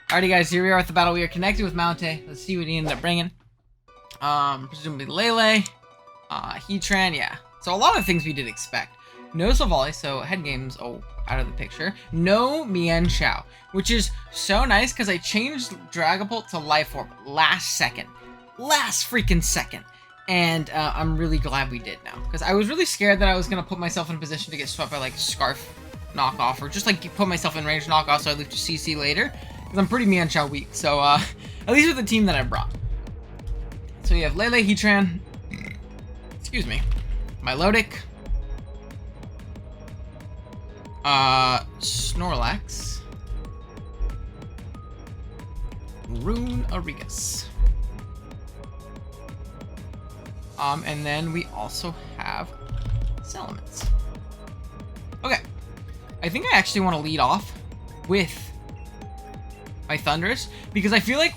Alrighty, guys, here we are with the battle. We are connected with Mount-A. Let's see what he ended up bringing. Presumably Lele, Heatran, yeah. So a lot of things we did expect. No Silvally, so head game's out of the picture. No Mienshao, which is so nice because I changed Dragapult to Life Orb last second. Last freaking second. And I'm really glad we did now. Because I was really scared that I was going to put myself in a position to get swept by like Scarf knockoff. Or just like put myself in range knockoff so I leave to CC later. Because I'm pretty Mienshao weak. So at least with the team that I brought. So we have Lele, Heatran. Excuse me. Milotic. Snorlax. Runerigus. And then we also have Salamence. Okay. I think I actually want to lead off with my Thundurus, because I feel like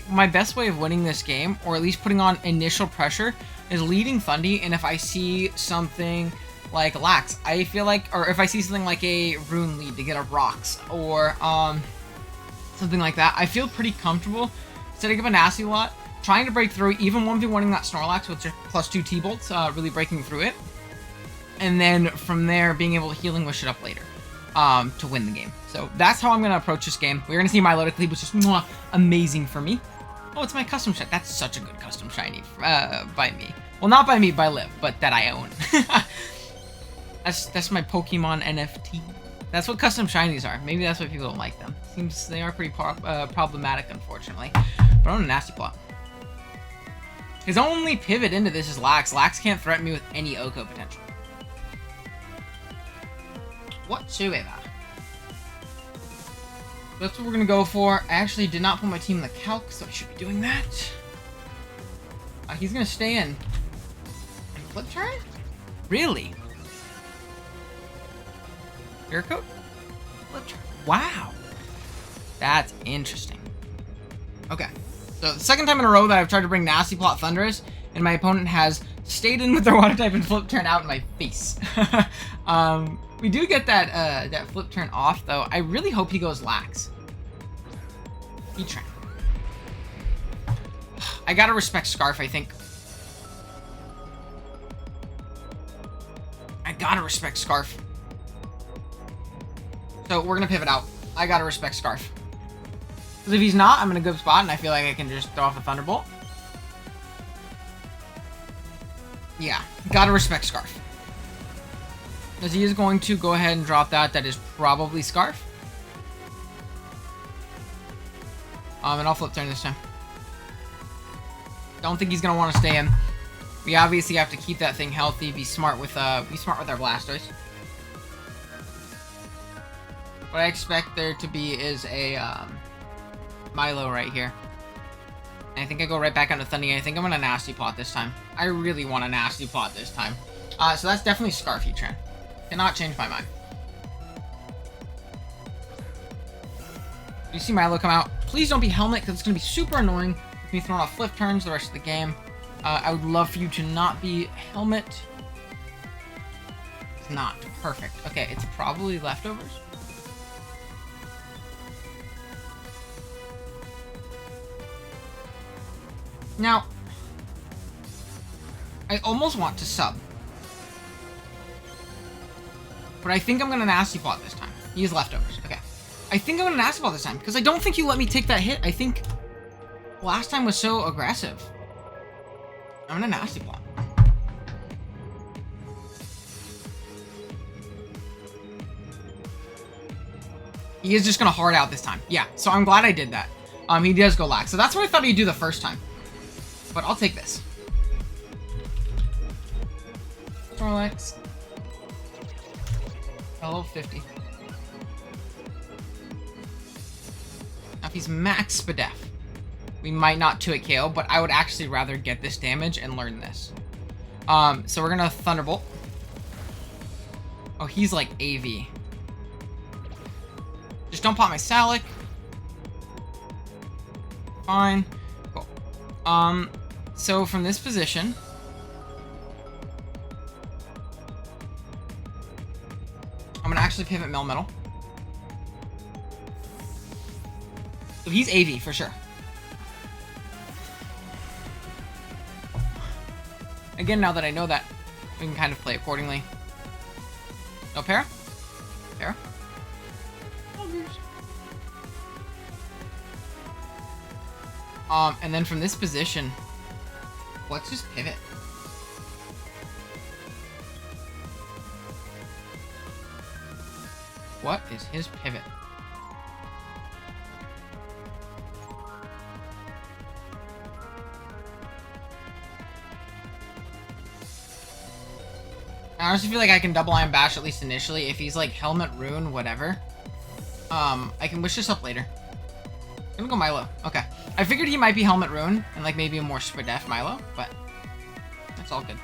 my best way of winning this game, or at least putting on initial pressure, is leading Thundy, and if I see something like Lax, I feel like, or if I see something like a Rune lead to get a Rocks, or something like that, I feel pretty comfortable setting up a Nasty Lot, trying to break through, even 1v1ing that Snorlax with just +2 T-Bolts, really breaking through it, and then from there being able to Healing Wish it up later. To win the game. So that's how I'm going to approach this game. We're going to see Milotic lead, which is amazing for me. Oh, it's my custom shiny. That's such a good custom shiny by me. Well, not by me, by Liv, but that I own. That's my Pokemon NFT. That's what custom shinies are. Maybe that's why people don't like them. Seems they are pretty problematic, unfortunately. But I own a Nasty Plot. His only pivot into this is Lax. Lax can't threaten me with any Oko potential. Whatsoever. That's what we're gonna go for. I actually did not put my team in the calc, so I should be doing that. He's gonna stay in. Flip turn? Really? Air coat? Flip turn. Wow. That's interesting. Okay. So the second time in a row that I've tried to bring Nasty Plot Thundurus, and my opponent has stayed in with their water type and flip turn out in my face. We do get that flip turn off, though. I really hope he goes Lax. Heatran. I gotta respect Scarf, I think. I gotta respect Scarf. So we're gonna pivot out. I gotta respect Scarf. Because if he's not, I'm in a good spot, and I feel like I can just throw off a Thunderbolt. Yeah, gotta respect Scarf. As he is going to go ahead and drop that. That is probably Scarf. And I'll flip turn this time. Don't think he's gonna want to stay in. We obviously have to keep that thing healthy. Be smart with our Blastoise. What I expect there to be is a Milo right here. And I think I go right back onto Thundy. I think I'm gonna Nasty Plot this time. I really want a Nasty Plot this time. So that's definitely Scarf Heatran. Cannot change my mind. You see Milo come out. Please don't be Helmet, because it's going to be super annoying with me throwing off flip turns the rest of the game. I would love for you to not be Helmet. It's not. Perfect. Okay, it's probably Leftovers. Now, I almost want to sub. But I think I'm going to Nasty Plot this time. He is Leftovers. Okay. I think I'm going to Nasty Plot this time, because I don't think you let me take that hit. I think last time was so aggressive. I'm going to Nasty Plot. He is just going to hard out this time. Yeah, so I'm glad I did that. He does go Lax. So that's what I thought he'd do the first time. But I'll take this. Snorlax. Level 50. Now if he's max Spadef, we might not 2-hit KO, but I would actually rather get this damage and learn this. So we're gonna Thunderbolt. Oh, he's like AV. Just don't pop my Salic. Fine. Cool. So from this position, I'm gonna actually pivot Melmetal. So he's AV for sure. Again, now that I know that, we can kind of play accordingly. No para? Para? And then from this position, let's just pivot. What is his pivot? I honestly feel like I can double iron bash at least initially. If he's like helmet, rune, whatever. I can wish this up later. I'm gonna go Milo. Okay. I figured he might be helmet rune and like maybe a more spread-def Milo, but that's all good.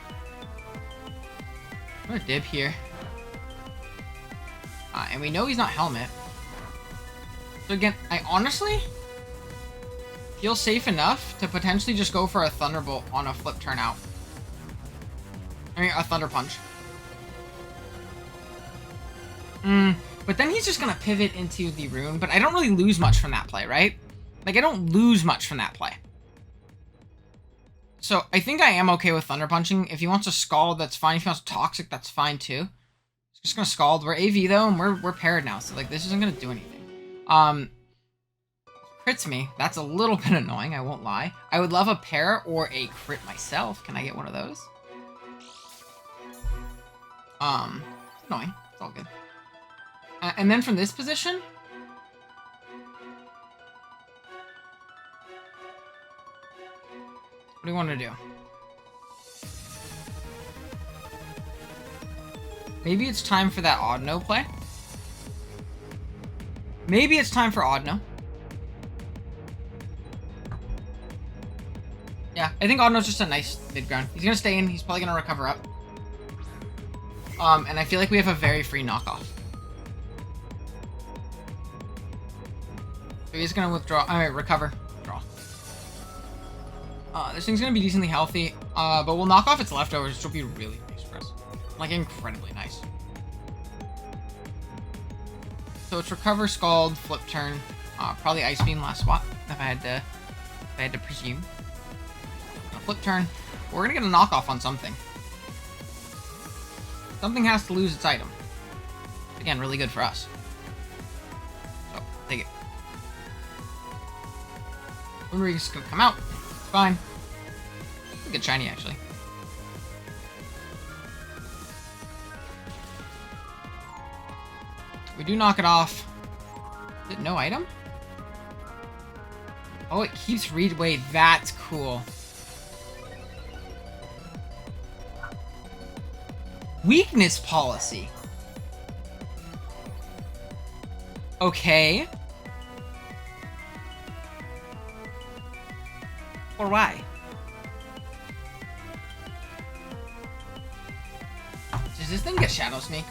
I'm gonna dib here. And we know he's not helmet. So again, I honestly feel safe enough to potentially just go for a Thunderbolt on a flip turn out. I mean, a Thunder Punch. But then he's just gonna pivot into the rune, but I don't really lose much from that play, right? Like, I don't lose much from that play. So, I think I am okay with Thunder Punching. If he wants to Scald, that's fine. If he wants Toxic, that's fine, too. He's just gonna Scald. We're AV, though, and we're paired now, so, like, this isn't gonna do anything. Crits me. That's a little bit annoying, I won't lie. I would love a pair or a crit myself. Can I get one of those? It's annoying. It's all good. And then from this position, what do you want to do? Maybe it's time for that Odd No play. Maybe it's time for Odd No. Yeah, I think Odd No's just a nice mid-ground. He's going to stay in. He's probably going to recover up. And I feel like we have a very free knockoff. So he's going to withdraw. Alright, recover. Draw. This thing's going to be decently healthy. But we'll knock off its leftovers, which will be really nice for us. Like, incredibly nice. So it's recover, Scald, flip turn. Probably Ice Beam last swap, if I had to presume. Flip turn. We're going to get a knockoff on something. Something has to lose its item. Again, really good for us. So, take it. Runerigus is going to come out. It's fine. It's a good shiny, actually. We do knock it off. Is it no item? Oh, it keeps wait, that's cool. Weakness policy. Okay. Or why? Does this thing get Shadow Sneak?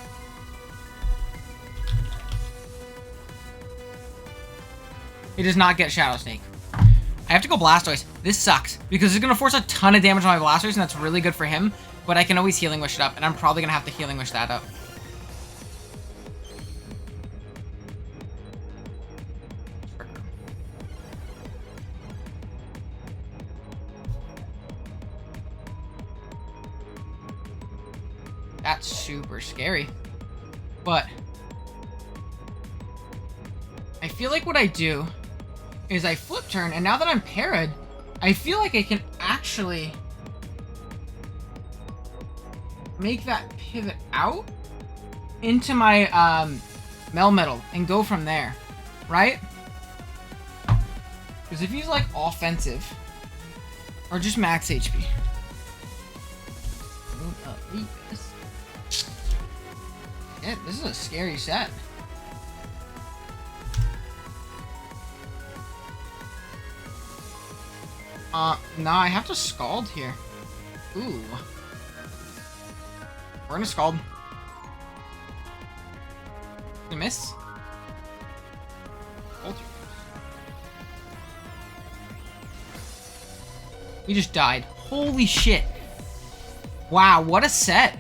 It does not get Shadow Sneak. I have to go Blastoise. This sucks, because it's going to force a ton of damage on my Blastoise, and that's really good for him. But I can always Healing Wish it up, and I'm probably going to have to Healing Wish that up. That's super scary. But I feel like what I do is I flip turn, and now that I'm parried, I feel like I can actually make that pivot out into my Melmetal and go from there, right? Because if he's like offensive or just max HP, yeah, this is a scary set. No, I have to Scald here. Ooh. We're gonna Scald. You miss? We just died. Holy shit. Wow, what a set.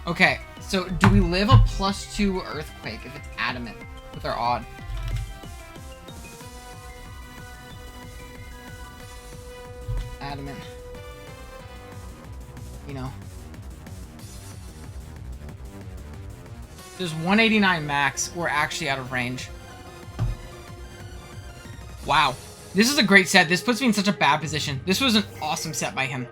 Okay, so do we live a +2 earthquake if it's adamant with our odd? Adamant. You know. There's 189 max. We're actually out of range. Wow. This is a great set. This puts me in such a bad position. This was an awesome set by him.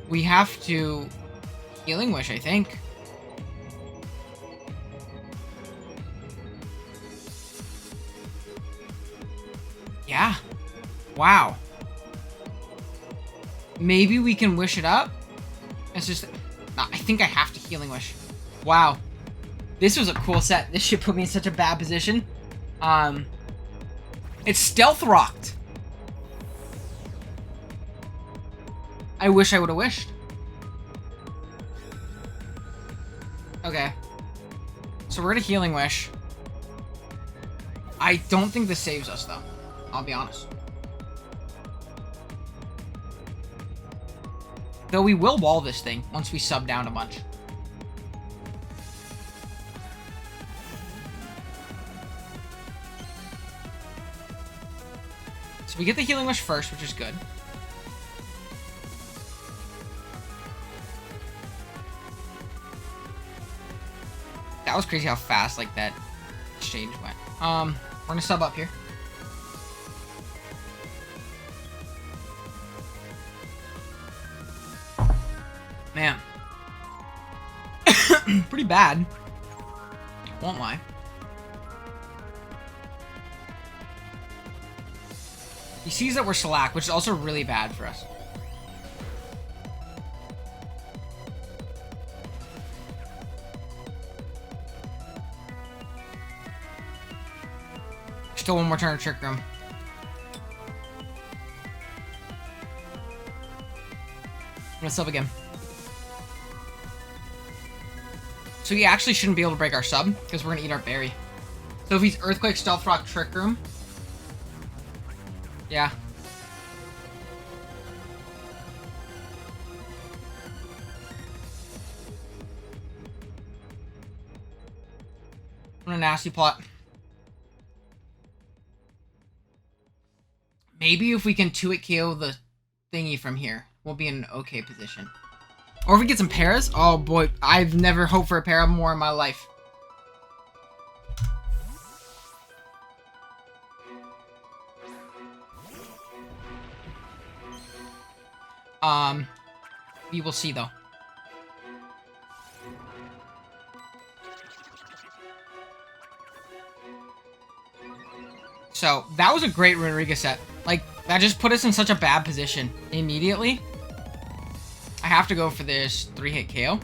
We have to Healing Wish, I think. Yeah. Wow. Maybe we can wish it up? It's just... I think I have to Healing Wish. Wow. This was a cool set. This shit put me in such a bad position. It's Stealth Rocked. I wish I would have wished. Okay. So we're gonna Healing Wish. I don't think this saves us, though. I'll be honest. Though we will wall this thing once we sub down a bunch. So we get the Healing Wish first, which is good. That was crazy how fast, like, that exchange went. We're gonna sub up here. Man. Pretty bad. Won't lie. He sees that we're shellac, which is also really bad for us. Still one more turn of Trick Room. I'm gonna sub again. So he actually shouldn't be able to break our sub, because we're gonna eat our berry. So if he's Earthquake, Stealth Rock, Trick Room... Yeah. What a nasty plot. Maybe if we can 2-hit KO the thingy from here, we'll be in an okay position. Or if we get some paras, oh boy, I've never hoped for a para more in my life. We will see though. So, that was a great Runerigus set. Like, that just put us in such a bad position immediately. I have to go for this 3-hit KO.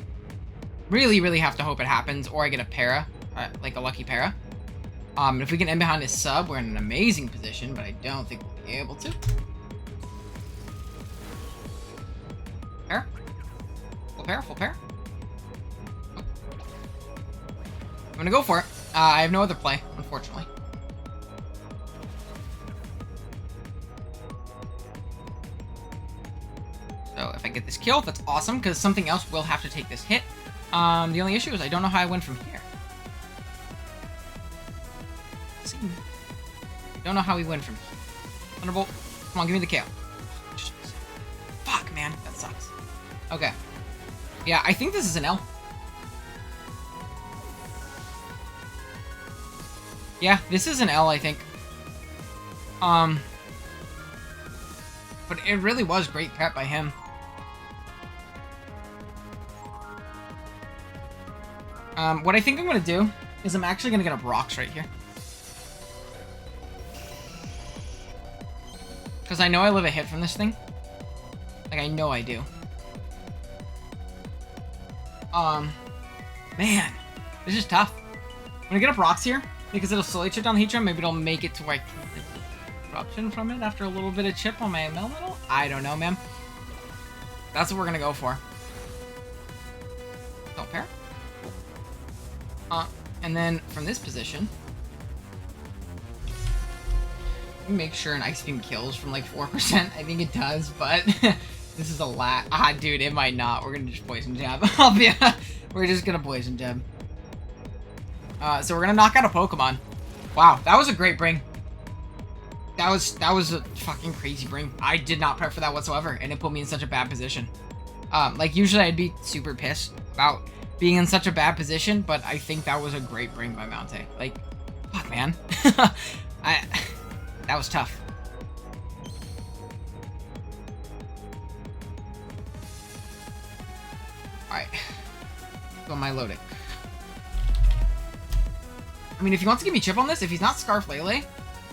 Really, really have to hope it happens, or I get a para, like a lucky para. If we can end behind his sub, we're in an amazing position, but I don't think we'll be able to. Para? Full para, full para. Oh. I'm gonna go for it. I have no other play, unfortunately. So if I get this kill, that's awesome, because something else will have to take this hit. The only issue is I don't know how I win from here. Let's see. Don't know how we win from here. Thunderbolt, come on, give me the KO. Fuck, man, that sucks. Okay. Yeah, I think this is an L. Yeah, this is an L, I think. But it really was great prep by him. What I think I'm going to do is I'm actually going to get up rocks right here. Because I know I live a hit from this thing. Like, I know I do. Man. This is tough. I'm going to get up rocks here. Because it'll slowly chip down the heat drum. Maybe it'll make it to where I can get the corruption from it after a little bit of chip on my elemental. I don't know, man. That's what we're going to go for. Don't pair. And then from this position, make sure an Ice Beam kills from like 4%. I think it does, but this is a lot. Ah, dude, it might not. We're gonna just Poison Jab. We're just gonna Poison Jab. So we're gonna knock out a Pokemon. Wow, that was a great bring. That was a fucking crazy bring. I did not prep for that whatsoever, and it put me in such a bad position. Like usually I'd be super pissed about being in such a bad position, but I think that was a great bring by Mountay. Like, fuck, man. That was tough. Alright. Go Milotic. I mean, if he wants to give me chip on this, if he's not Scarf Lele,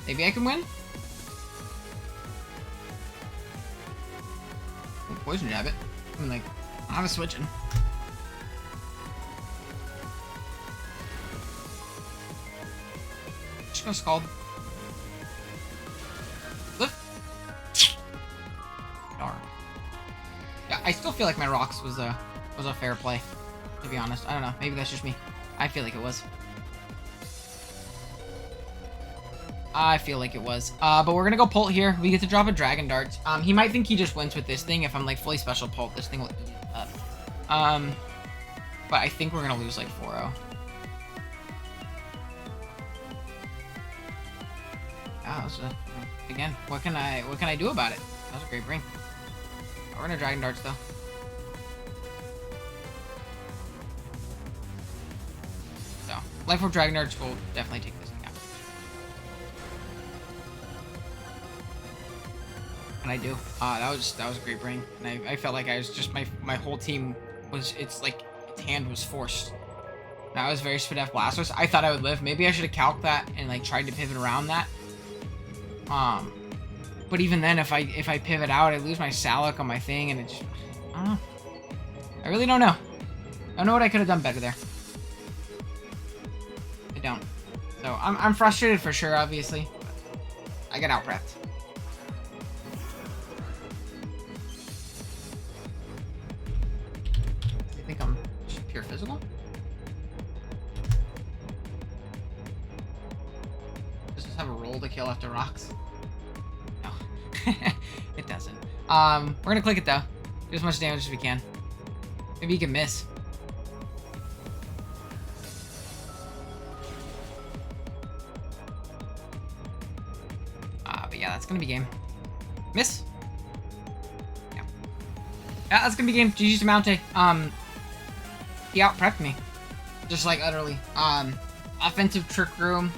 maybe I can win. I'll Poison Jab it. I mean, like, I have a switching. Just gonna Scald. Lift. Darn. Yeah, I still feel like my rocks was a fair play, to be honest. I don't know. Maybe that's just me. I feel like it was. I feel like it was. But we're gonna go Pult here. We get to drop a Dragon Dart. He might think he just wins with this thing. If I'm like fully special Pult, this thing will eat it up. But I think we're gonna lose like 4-0. That was again, what can I do about it? That was a great bring. We're gonna Dragon Darts though. So, Life Orb Dragon Darts will definitely take this thing out. And I do. That was a great bring. And I felt like I was just my whole team was, it's like its hand was forced. That was very Spadef Blastoise. I thought I would live. Maybe I should have calced that and like tried to pivot around that. But even then, if I pivot out, I lose my Salak on my thing, and it just, I don't know. I really don't know. I don't know what I could have done better there. I don't. So I'm frustrated for sure, obviously. But I get out prepped. I think I'm just pure physical. Does this have a roll to kill after rocks? No. It doesn't. We're gonna click it though. Do as much damage as we can. Maybe you can miss. But yeah, that's gonna be game. Miss? Yeah. Yeah, that's gonna be game. GG's to Mountay. He out-prepped me. Just like utterly. Offensive Trick Room.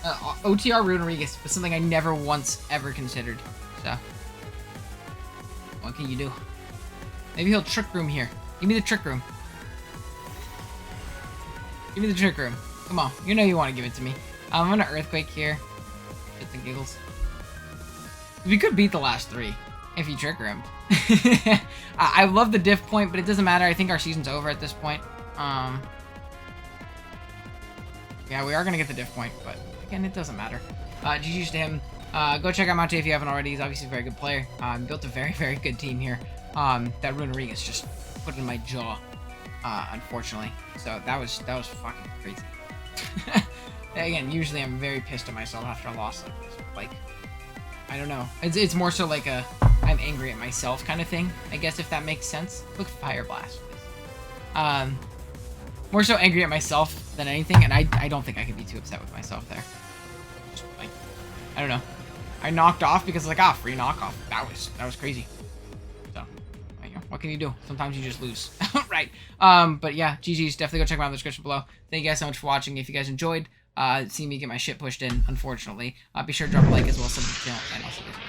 OTR Runerigus was something I never once ever considered. So, what can you do? Maybe he'll Trick Room here. Give me the Trick Room. Give me the Trick Room. Come on, you know you want to give it to me. I'm gonna Earthquake here. Shits and giggles. We could beat the last 3 if he Trick Roomed. I love the diff point, but it doesn't matter. I think our season's over at this point. Yeah, we are gonna get the diff point, but again, it doesn't matter. GG's to him. Go check out Mountay if you haven't already. He's obviously a very good player. Built a very, very good team here. That Runerigus just put in my jaw, unfortunately. So that was fucking crazy. Again, usually I'm very pissed at myself after a loss like this. Like, I don't know. It's more so like a I'm angry at myself kind of thing, I guess, if that makes sense. Look, Fire Blast. More so angry at myself than anything, and I don't think I could be too upset with myself there. Just, like, I don't know. I knocked off because like, free knockoff. That was crazy. So, you know, what can you do? Sometimes you just lose. Right. But yeah, GG's. Definitely go check them out in the description below. Thank you guys so much for watching. If you guys enjoyed seeing me get my shit pushed in, unfortunately, be sure to drop a like as well as sub to the channel, and I'll see you guys.